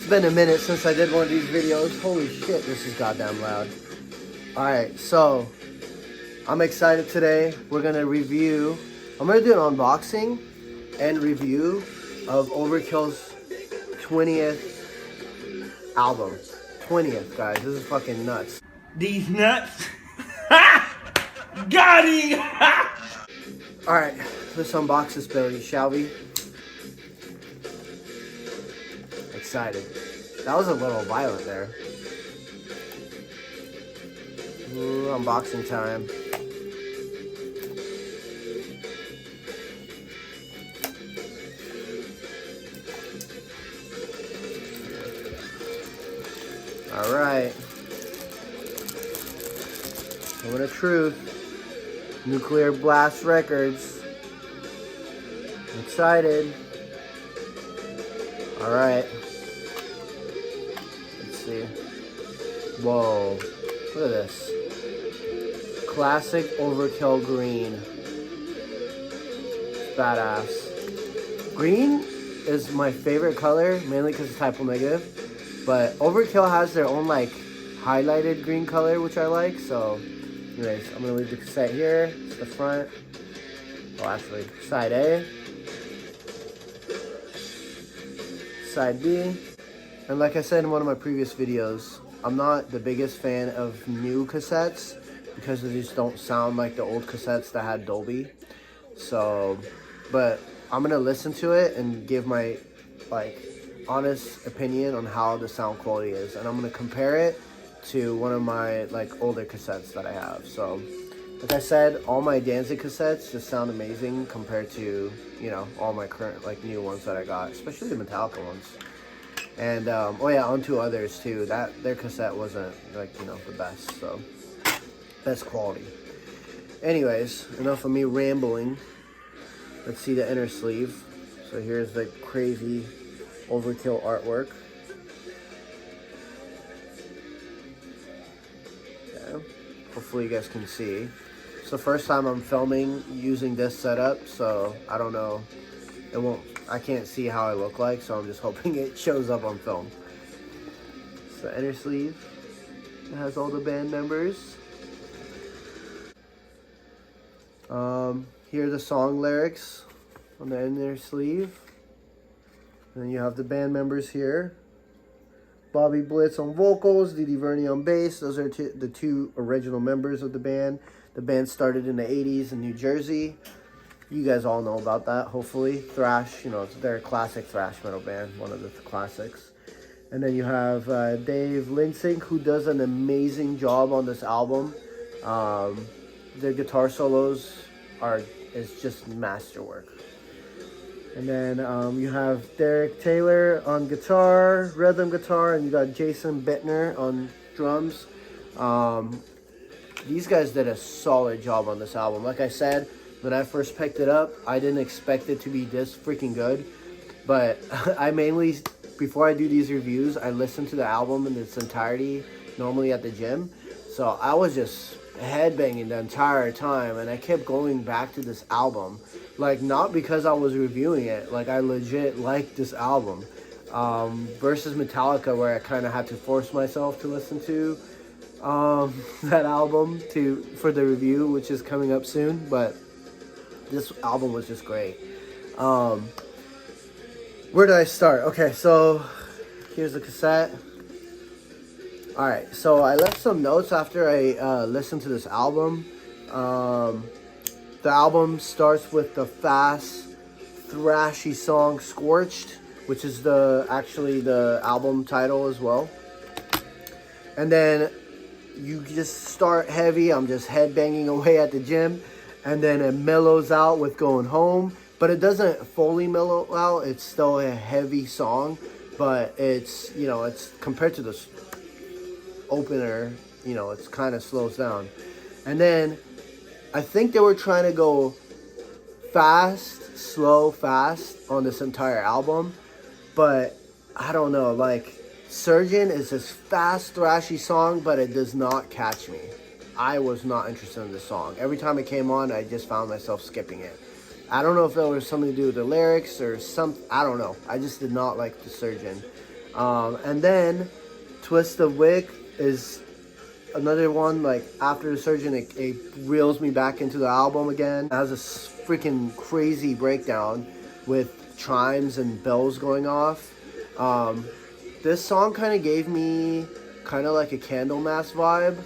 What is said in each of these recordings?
been a minute since I did one of these videos. Holy shit, this is goddamn loud. Alright, so I'm excited today. We're gonna review, I'm gonna do an unboxing and review of Overkill's 20th album. 20th, guys. This is fucking nuts. These nuts. Got him! Alright, let's unbox this baby, shall we? Excited. That was a little violent there. Ooh, unboxing time. Alright. Moment of truth. Nuclear Blast Records. I'm excited. Alright. Let's see. Whoa. Look at this. Classic Overkill green. Badass. Green is my favorite color, mainly because it's typo negative. But Overkill has their own like highlighted green color, which I like. So anyways, I'm going to leave the cassette here. It's the front. Well, actually, side A. Side B. And like I said in one of my previous videos, I'm not the biggest fan of new cassettes because they just don't sound like the old cassettes that had Dolby. So, but I'm going to listen to it and give my like honest opinion on how the sound quality is, and I'm going to compare it to one of my like older cassettes that I have. So like I said, all my Danzig cassettes just sound amazing compared to, you know, all my current like new ones that I got, especially the Metallica ones. And oh yeah, on two others too, that their cassette wasn't like, you know, the best, so best quality. Anyways, enough of me rambling. Let's see the inner sleeve. So here's the crazy Overkill artwork. Okay. Hopefully you guys can see. It's the first time I'm filming using this setup, so I don't know. I can't see how I look like, so I'm just hoping it shows up on film. It's the inner sleeve. It has all the band members. Here are the song lyrics on the inner sleeve. And then you have the band members here. Bobby Blitz on vocals, Didi Verney on bass. Those are the two original members of the band. The band started in the 80s in New Jersey. You guys all know about that, hopefully. Thrash, you know, they're a classic thrash metal band, one of the classics. And then you have Dave Linsink, who does an amazing job on this album. Their guitar solos is just masterwork. And then you have Derek Taylor on guitar, rhythm guitar, and you got Jason Bittner on drums. These guys did a solid job on this album. Like I said, when I first picked it up, I didn't expect it to be this freaking good. But I mainly, before I do these reviews, I listen to the album in its entirety, normally at the gym. So I was just headbanging the entire time, and I kept going back to this album. Like, not because I was reviewing it, like I legit liked this album. Versus Metallica, where I kind of had to force myself to listen to that album for the review, which is coming up soon. But this album was just great. Where did I start? Okay, so here's the cassette. Alright, so I left some notes after I listened to this album. The album starts with the fast, thrashy song Scorched, which is actually the album title as well. And then you just start heavy. I'm just headbanging away at the gym. And then it mellows out with Going Home. But it doesn't fully mellow out. It's still a heavy song. But it's, you know, it's compared to the opener, you know, it's kind of slows down. And then I think they were trying to go fast, slow, fast on this entire album. But I don't know, like, Surgeon is this fast, thrashy song, but it does not catch me. I was not interested in this song. Every time it came on, I just found myself skipping it. I don't know if that was something to do with the lyrics or something. I don't know. I just did not like the Surgeon. And then Twist of Wick is another one, like after the Surgeon, it reels me back into the album again. It has a freaking crazy breakdown with chimes and bells going off. This song kind of gave me kind of like a Candlemass vibe.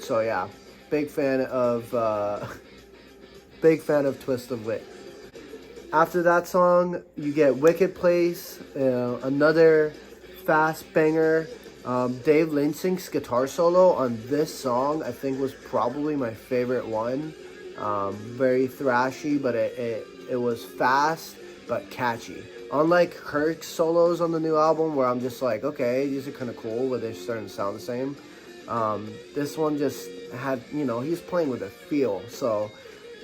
So yeah, big fan of Twist of Wick. After that song, you get Wicked Place, another fast banger. Dave Linsink's guitar solo on this song, I think, was probably my favorite one. Very thrashy, but it was fast but catchy. Unlike Kirk's solos on the new album, where I'm just like, okay, these are kind of cool, but they're starting to sound the same. This one just had, he's playing with a feel. So,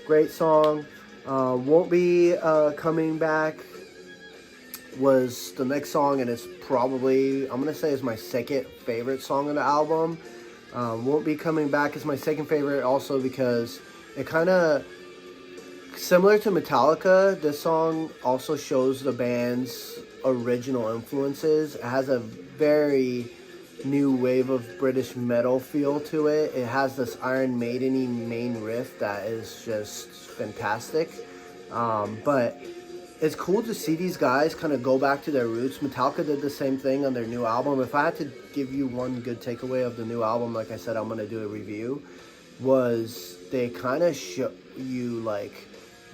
great song. Won't Be Coming Back was the next song, and it's probably, I'm going to say, is my second favorite song on the album. Won't Be Coming Back is my second favorite also because it kind of, similar to Metallica, this song also shows the band's original influences. It has a very new wave of British metal feel to it. It has this Iron Maiden-y main riff that is just fantastic. But it's cool to see these guys kind of go back to their roots. Metallica did the same thing on their new album. If I had to give you one good takeaway of the new album, like I said, I'm going to do a review, was they kind of show you like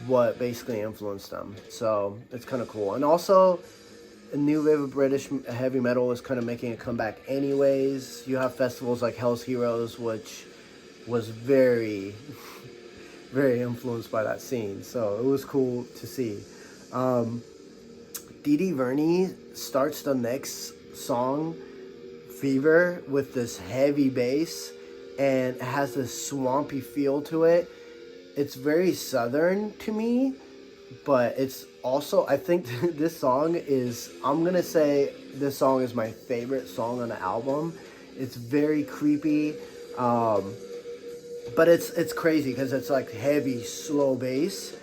what basically influenced them. So it's kind of cool. And also, a new wave of British heavy metal is kind of making a comeback anyways. You have festivals like Hell's Heroes, which was very, very influenced by that scene. So it was cool to see. Dee Dee Verney starts the next song, Fever, with this heavy bass, and it has this swampy feel to it. It's very southern to me, but it's also, I think this song is, I'm going to say this song is my favorite song on the album. It's very creepy, but it's crazy because it's like heavy, slow bass.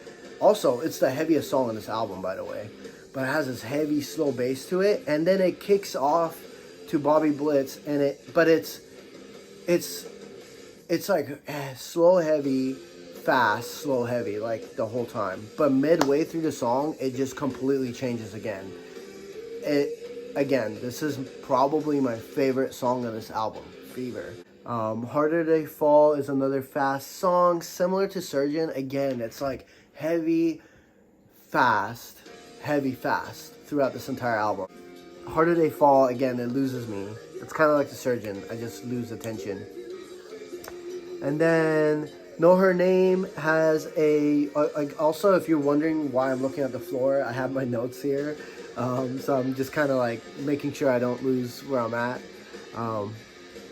Also, it's the heaviest song on this album, by the way, but it has this heavy, slow bass to it, and then it kicks off to Bobby Blitz, and it's like slow, heavy, fast, slow, heavy, like the whole time. But midway through the song, it just completely changes again. This is probably my favorite song on this album, Fever. Harder They Fall is another fast song, similar to Surgeon. Again, it's like heavy, fast throughout this entire album. Harder They Fall, again, it loses me. It's kind of like the Surgeon. I just lose attention. And then Know Her Name has also, if you're wondering why I'm looking at the floor, I have my notes here. So I'm just kind of like making sure I don't lose where I'm at.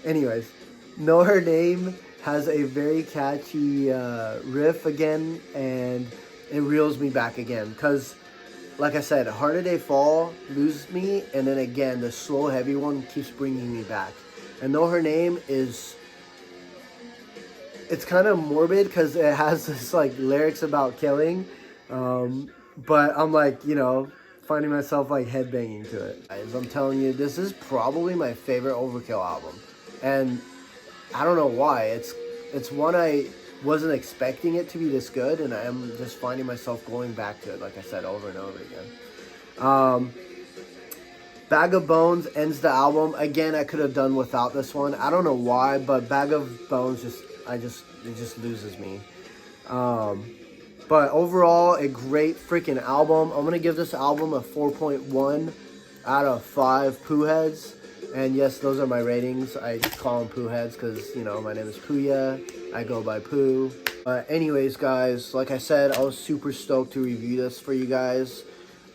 Anyways, Know Her Name has a very catchy riff again, and it reels me back again. Because, like I said, Harder They Fall loses me, and then again, the slow, heavy one keeps bringing me back. And Know Her Name is, it's kind of morbid because it has this like lyrics about killing, but I'm like, finding myself like headbanging to it. Guys, I'm telling you, this is probably my favorite Overkill album, and I don't know why. It's one I wasn't expecting it to be this good, and I am just finding myself going back to it, like I said, over and over again. Bag of Bones ends the album. Again, I could have done without this one. I don't know why, but Bag of Bones it just loses me. But overall, a great freaking album. I'm going to give this album a 4.1 out of 5 poo heads. And yes, those are my ratings. I call them poo heads because, my name is Puya. I go by Poo. But anyways, guys, like I said, I was super stoked to review this for you guys.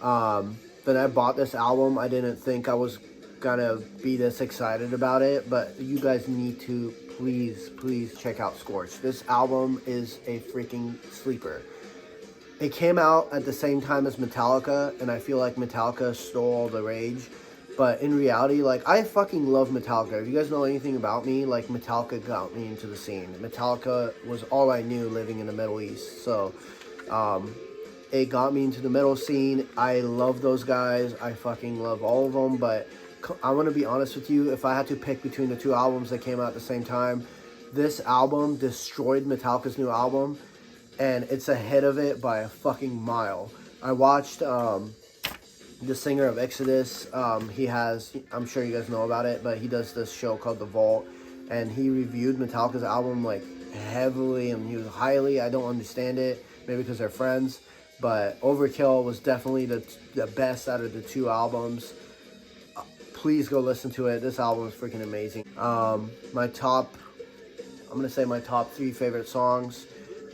When I bought this album, I didn't think I was going to be this excited about it. But you guys need to please check out Scorched. This album is a freaking sleeper. It came out at the same time as Metallica, and I feel like Metallica stole all the rage. But in reality, like, I fucking love Metallica. If you guys know anything about me, like, Metallica got me into the scene. Metallica was all I knew living in the Middle East. So, It got me into the metal scene. I love those guys. I fucking love all of them. But I want to be honest with you. If I had to pick between the two albums that came out at the same time, this album destroyed Metallica's new album. And it's ahead of it by a fucking mile. I watched the singer of Exodus. He has, I'm sure you guys know about it, but he does this show called The Vault. And he reviewed Metallica's album like heavily and he was highly. I don't understand it. Maybe because they're friends. But Overkill was definitely the best out of the two albums. Please go listen to it. This album is freaking amazing. I'm going to say my top 3 favorite songs.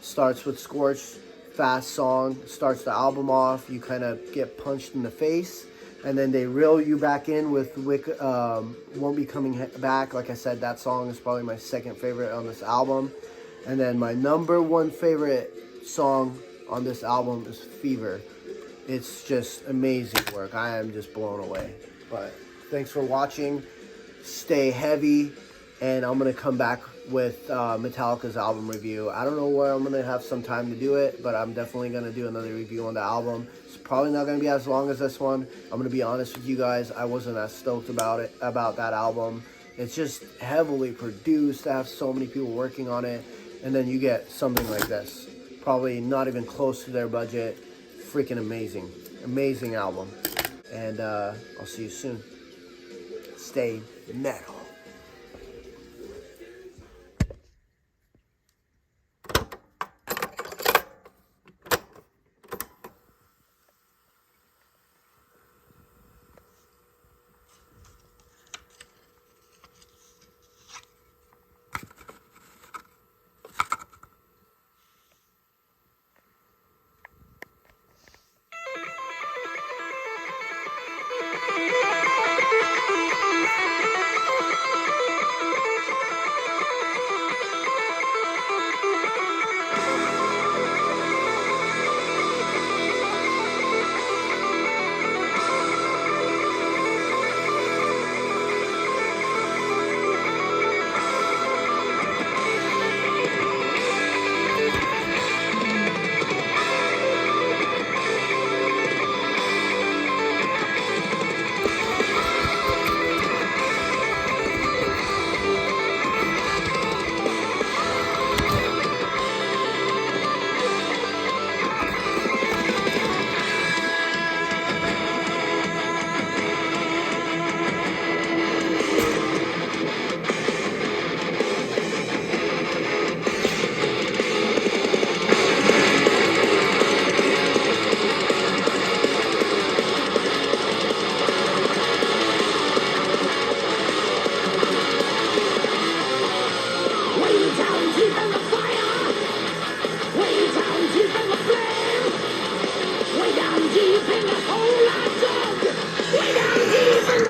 Starts with Scorched, fast song. Starts the album off. You kind of get punched in the face. And then they reel you back in with Won't Be Coming Back. Like I said, that song is probably my second favorite on this album. And then my number 1 favorite song on this album is Fever. It's just amazing work. I am just blown away. But thanks for watching. Stay heavy. And I'm going to come back with Metallica's album review. I don't know where I'm going to have some time to do it, but I'm definitely going to do another review on the album. It's probably not going to be as long as this one. I'm going to be honest with you guys. I wasn't as stoked about that album. It's just heavily produced. I have so many people working on it. And then you get something like this. Probably not even close to their budget. Freaking amazing. Amazing album. And I'll see you soon. Stay metal.